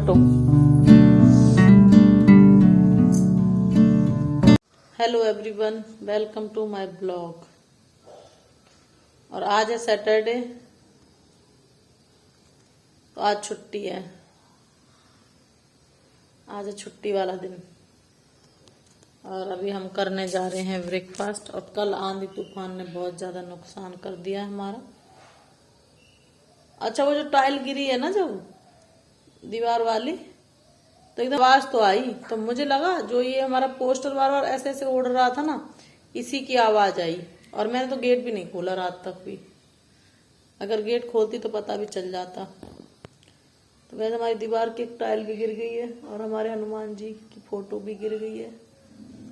हटो। Hello everyone, welcome to my blog. और आज है सैटरडे, तो आज छुट्टी है। आज है छुट्टी वाला दिन और अभी हम करने जा रहे हैं ब्रेकफास्ट। और कल आंधी तूफान ने बहुत ज्यादा नुकसान कर दिया है हमारा। अच्छा, वो जो टाइल गिरी है ना, जब दीवार वाली, तो एकदम आवाज तो आई, तो मुझे लगा जो ये हमारा पोस्टर बार बार ऐसे ऐसे उड़ रहा था ना, इसी की आवाज आई। और मैंने तो गेट भी नहीं खोला रात तक भी। अगर गेट खोलती तो पता भी चल जाता। तो वैसे हमारी दीवार की एक टाइल भी गिर गई है और हमारे हनुमान जी की फोटो भी गिर गई है।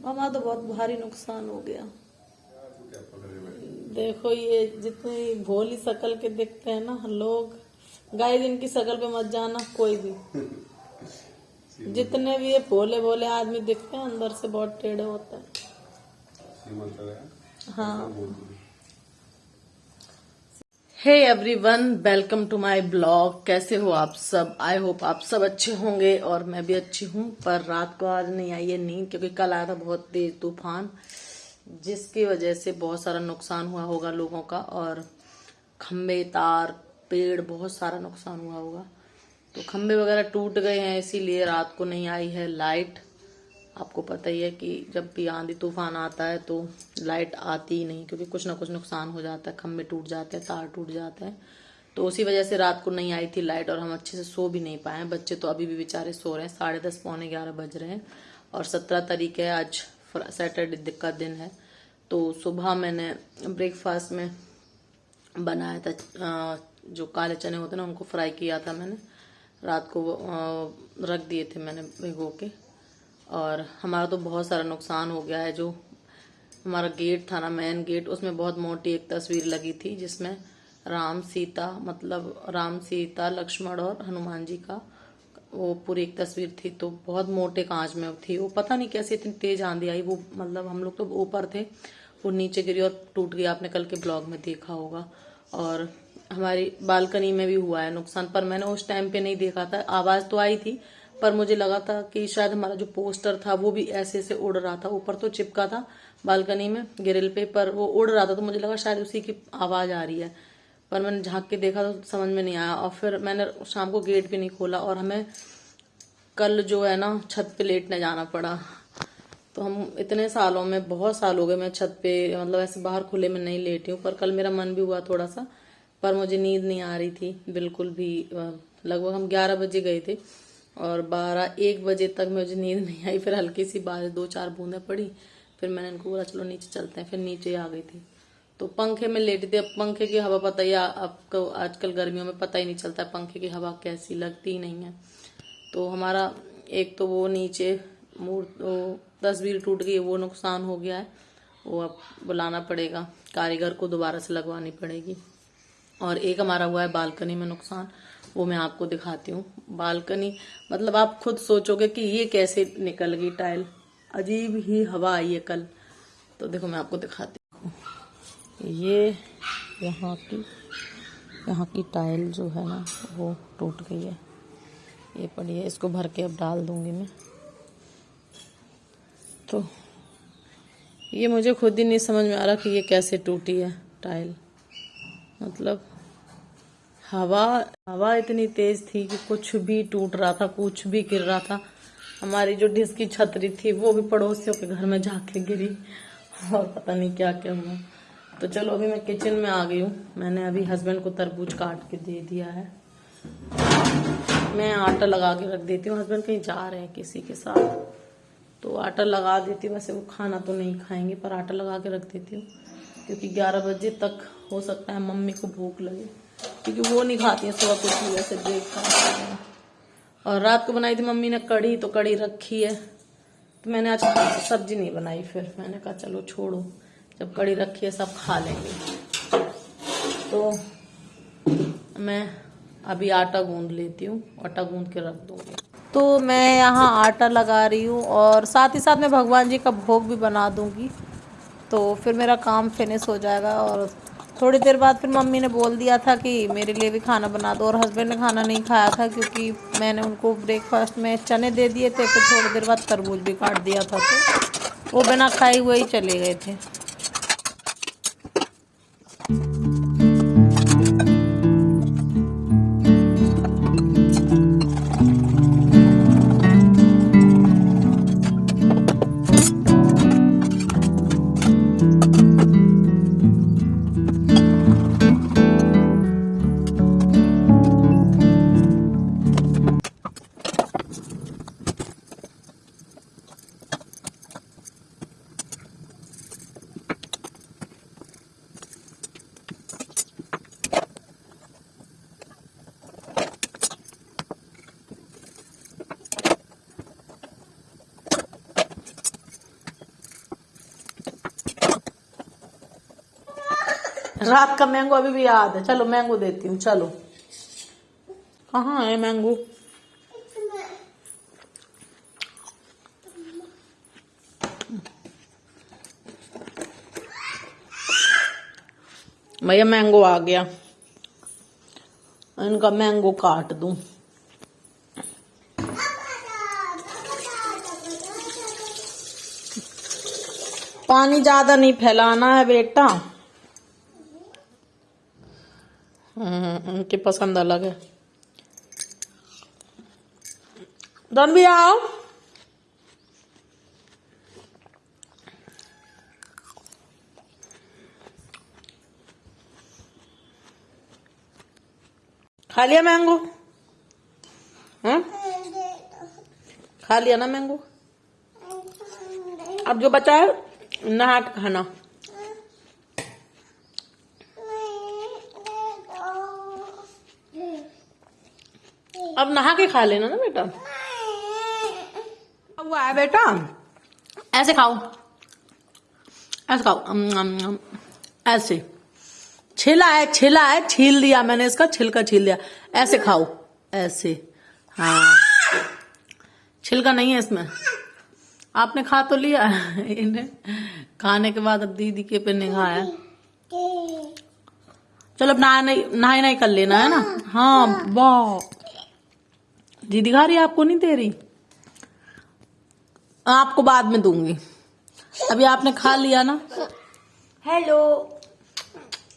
हमारा तो बहुत भारी नुकसान हो गया। देखो, ये जितनी भोली शक्ल के दिखते हैं ना लोग, गाइस इनकी शक्ल पे मत जाना कोई भी। जितने भी ये भोले भोले आदमी दिखते हैं, अंदर से बहुत टेढ़े होते हैं। हाँ। Hey everyone, welcome to my blog. कैसे हो आप सब? आई होप आप सब अच्छे होंगे और मैं भी अच्छी हूँ। पर रात को आज नहीं आई है नींद, क्योंकि कल आया था बहुत तेज तूफान, जिसकी वजह से बहुत सारा नुकसान हुआ होगा लोगों का। और खम्भे, तार, पेड़, बहुत सारा नुकसान हुआ होगा। तो खम्भे वगैरह टूट गए हैं, इसीलिए रात को नहीं आई है लाइट। आपको पता ही है कि जब भी आंधी तूफान आता है तो लाइट आती ही नहीं, क्योंकि कुछ ना कुछ नुकसान हो जाता है। खम्भे टूट जाते हैं, तार टूट जाते हैं। तो उसी वजह से रात को नहीं आई थी लाइट और हम अच्छे से सो भी नहीं पाए। बच्चे तो अभी भी बेचारे सो रहे हैं। 10:30 पौने 11 बज रहे हैं और 17 तारीख है, आज सैटरडे का दिन है। तो सुबह मैंने ब्रेकफास्ट में बनाया था, जो काले चने होते हैं ना, उनको फ्राई किया था मैंने। रात को रख दिए थे मैंने भिगो के। और हमारा तो बहुत सारा नुकसान हो गया है। जो हमारा गेट था ना, मेन गेट, उसमें बहुत मोटी एक तस्वीर लगी थी, जिसमें राम सीता लक्ष्मण और हनुमान जी का वो पूरी एक तस्वीर थी। तो बहुत मोटे कांच में थी वो। पता नहीं कैसे इतनी तेज आंधी आई। वो मतलब हम लोग तो ऊपर थे, वो नीचे गिरी और टूट गई। आपने कल के ब्लॉग में देखा होगा। और हमारी बालकनी में भी हुआ है नुकसान, पर मैंने उस टाइम पे नहीं देखा था। आवाज तो आई थी, पर मुझे लगा था कि शायद हमारा जो पोस्टर था वो भी ऐसे ऐसे उड़ रहा था। ऊपर तो चिपका था बालकनी में ग्रिल पे, पर वो उड़ रहा था, तो मुझे लगा शायद उसी की आवाज आ रही है। पर मैंने झांक के देखा तो समझ में नहीं आया। और फिर मैंने शाम को गेट भी नहीं खोला। और हमें कल जो है ना, छत पे लेटने जाना पड़ा। तो हम इतने सालों में, बहुत साल हो गए मैं छत पे, मतलब ऐसे बाहर खुले में नहीं लेटी हूँ। पर कल मेरा मन भी हुआ थोड़ा सा, पर मुझे नींद नहीं आ रही थी बिल्कुल भी। लगभग हम 11 बजे गए थे और 12-1 बजे तक मुझे नींद नहीं आई। फिर हल्की सी बारिश 2-4 बूंदें पड़ी। फिर मैंने इनको बोला चलो नीचे चलते हैं। फिर नीचे आ गई थी, तो पंखे में लेटे थे। अब पंखे की हवा, पता ही आपको, आजकल गर्मियों में पता ही नहीं चलता है पंखे की हवा कैसी, लगती ही नहीं है। तो हमारा एक तो वो नीचे तस्वीर टूट गई, वो नुकसान हो गया है। वो अब बुलाना पड़ेगा कारीगर को, दोबारा से लगवानी पड़ेगी। और एक हमारा हुआ है बालकनी में नुकसान, वो मैं आपको दिखाती हूँ। बालकनी, मतलब आप खुद सोचोगे कि ये कैसे निकल गई टाइल। अजीब ही हवा आई है कल। तो देखो मैं आपको दिखाती हूँ। ये यहाँ की टाइल जो है ना, वो टूट गई है। ये पड़ी है, इसको भर के अब डाल दूंगी मैं। तो ये मुझे खुद ही नहीं समझ में आ रहा कि ये कैसे टूटी है टाइल। मतलब हवा इतनी तेज थी कि कुछ भी टूट रहा था, कुछ भी गिर रहा था। हमारी जो डिश की छतरी थी वो भी पड़ोसियों के घर में जाके गिरी और पता नहीं क्या क्या हुआ। तो चलो अभी मैं किचन में आ गई हूँ। मैंने अभी हस्बैंड को तरबूज काट के दे दिया है। मैं आटा लगा के रख देती हूँ। हस्बैंड कहीं जा रहे हैं किसी के साथ, तो आटा लगा देती हूँ। वैसे वो खाना तो नहीं खाएंगे, पर आटा लगा के रख देती हूँ, क्योंकि 11 बजे तक हो सकता है मम्मी को भूख लगे, क्योंकि वो नहीं खाती है सुबह कुछ भी वैसे ब्रेकफास्ट। और रात को बनाई थी मम्मी ने कढ़ी, तो कढ़ी रखी है। तो मैंने आज सब्जी नहीं बनाई। फिर मैंने कहा चलो छोड़ो, जब कढ़ी रखी है सब खा लेंगे। तो मैं अभी आटा गूंद लेती हूँ, आटा गूंद के रख दूंगी। तो मैं यहाँ आटा लगा रही हूँ और साथ ही साथ मैं भगवान जी का भोग भी बना दूंगी। तो फिर मेरा काम फिनिश हो जाएगा और थोड़ी देर बाद फिर मम्मी ने बोल दिया था कि मेरे लिए भी खाना बना दो, और हस्बैंड ने खाना नहीं खाया था क्योंकि मैंने उनको ब्रेकफास्ट में चने दे दिए थे। फिर थोड़ी देर बाद तरबूज भी काट दिया था, तो वो बिना खाए हुए ही चले गए थे। रात का मैंगो अभी भी याद है। चलो मैंगो देती हूँ। चलो, कहाँ है मैंगो? भैया मैंगो आ गया, इनका मैंगो काट दूं। पानी ज्यादा नहीं फैलाना है बेटा। उनकी पसंद अलग है। रणबीर आओ। खा लिया मैंगो? हाँ, खा लिया ना मैंगो? अब जो बचा है नहा के खाना। अब नहा के खा लेना ना बेटा। हुआ है बेटा, ऐसे खाओ, ऐसे खाओ। ऐसे छिला है, छिला है, छील दिया मैंने, इसका छिलका छील दिया। ऐसे खाओ, ऐसे। हाँ, छिलका नहीं है इसमें। आपने खा तो लिया इन्हें खाने के बाद अब दीदी के पे नहीं खाया। चलो अब नहाई नहीं कर लेना है ना। हाँ वाह, दीदी खा रही है, आपको नहीं दे रही? आपको बाद में दूंगी, अभी आपने खा लिया ना। हेलो,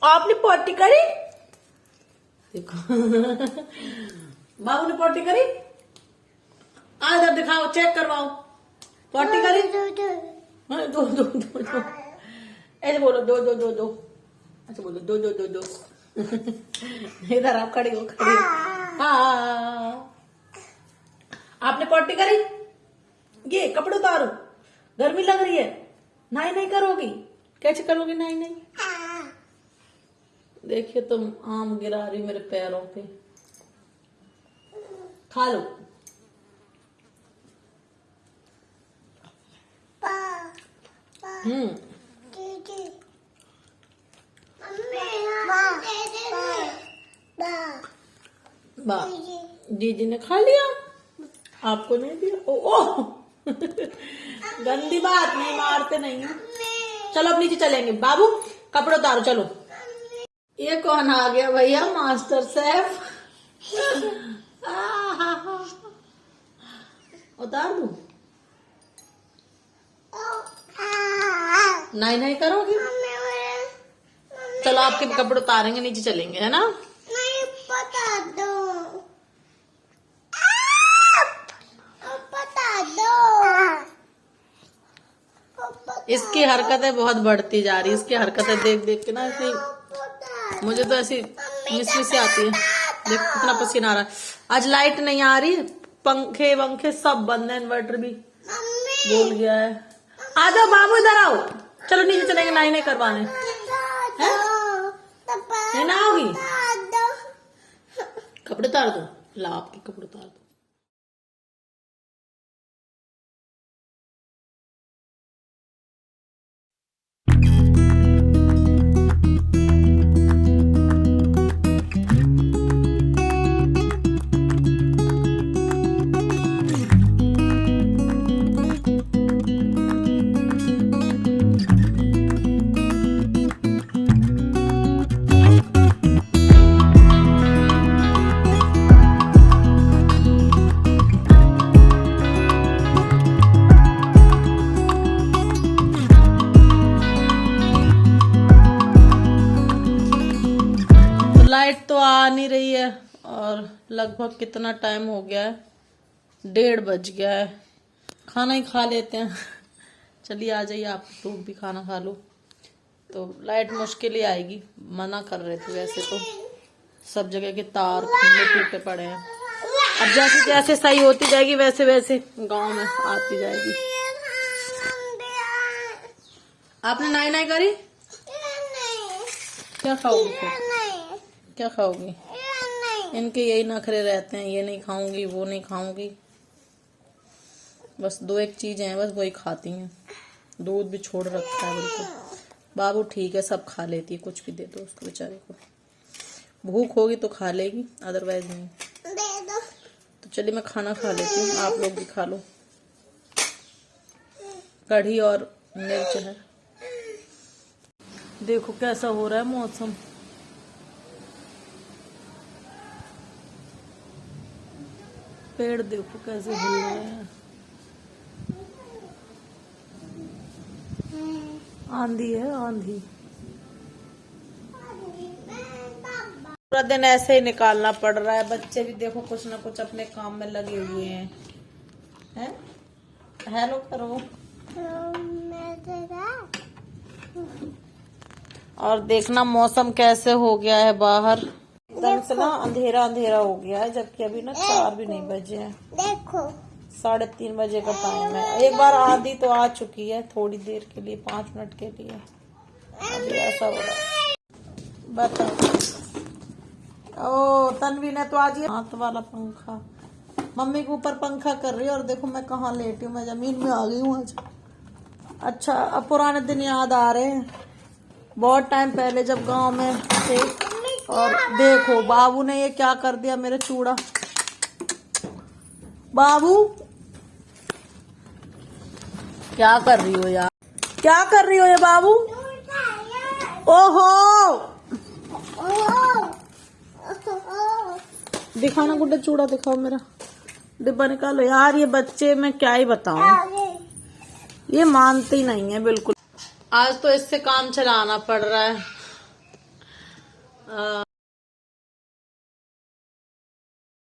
आपने पोटी करी? देखो बाबू ने पोटी करी। इधर दिखाओ, चेक करवाओ। पोटी करी? दो दो दो दो, ऐसे बोलो, दो दो दो दो। अच्छा बोलो, दो दो दो दो। इधर आप खड़ी हो, खड़ी हो। हाँ, आपने पोटी करी? ये कपड़े उतारो, गर्मी लग रही है। नाई नहीं करोगी? कैसे करोगी नाई? नहीं देखिए तुम आम गिरा रही मेरे पैरों पे। खा लो। जीजी ने खा लिया, आपको नहीं दिया। ओ गंदी बात नहीं, मारते नहीं। चलो अब नीचे चलेंगे। बाबू कपड़े उतारो, चलो। ये कौन आ गया भैया? Master chef. उतार दूं? नहीं नहीं करोगी? चलो आपके कपड़े उतारेंगे, नीचे चलेंगे, है ना? नहीं, बता दो, बता दो। इसकी हरकतें बहुत बढ़ती जा रही है। इसकी हरकतें देख देख के ना ऐसी मुझे तो ऐसी मिसमिस से आती है। देख कितना पसीना आ रहा है। आज लाइट नहीं आ रही, पंखे वंखे सब बंद है, इन्वर्टर भी बोल गया है। आ जाओ बाबू, इधर आओ। चलो नीचे चलेंगे, नाई नहीं करवाने। नहीं ना होगी? कपड़े उतार दो, ला आपके कपड़े उतार दो। लाइट तो आ नहीं रही है और लगभग कितना टाइम हो गया है, 1:30 बज गया है। खाना ही खा लेते हैं। चलिए आ जाइए, आप लोग भी खाना खा लो। तो लाइट मुश्किल ही आएगी, मना कर रहे थे। वैसे तो सब जगह के तार खंभे टूटे पड़े हैं। अब जैसे जैसे सही होती जाएगी वैसे वैसे गांव में आती जाएगी। आपने नाई नाई करी? क्या खाओगी फिर? क्या खाओगी? इनके यही नखरे रहते हैं, ये नहीं खाऊंगी, वो नहीं खाऊंगी। बस 2-1 चीजें हैं, बस वही खाती हैं। दूध भी छोड़ रखा है बिल्कुल। बाबू ठीक है, सब खा लेती है, कुछ भी दे दो उसको बेचारे को। भूख होगी तो खा लेगी, अदरवाइज नहीं। तो चलिए मैं खाना खा लेती हूँ, आप लोग भी खा लो। कढ़ी और मिर्च है। देखो कैसा हो रहा है मौसम। पेड़ देखो कैसे हिल रहे हैं। आंधी है, आंधी। पूरा दिन ऐसे ही निकालना पड़ रहा है। बच्चे भी देखो कुछ ना कुछ अपने काम में लगे हुए हैं। हैं? हेलो करो। और देखना मौसम कैसे हो गया है बाहर, एकदम से ना अंधेरा अंधेरा हो गया है, जबकि अभी ना 4 भी नहीं बजे हैं। देखो 3:30 बजे का टाइम है। एक बार आधी तो आ चुकी है, थोड़ी देर के लिए, 5 मिनट के लिए। अभी ऐसा हो रहा है। बताओ। ओ तन्वी ने तो आज ये हाथ वाला पंखा मम्मी के ऊपर पंखा कर रही है, और देखो मैं कहाँ लेटी हूँ, मैं जमीन में आ गई हूँ आज। अच्छा, अब पुराने दिन याद आ रहे हैं, बहुत टाइम पहले जब गांव में थे। और देखो बाबू ने ये क्या कर दिया मेरे चूड़ा। बाबू क्या कर रही हो यार, क्या कर रही हो ये बाबू? ओहो, दिखाना गुड्डा, चूड़ा दिखाओ मेरा। डिब्बा निकालो यार। ये बच्चे मैं क्या ही बताऊं, ये मानते ही नहीं है बिल्कुल। आज तो इससे काम चलाना पड़ रहा है।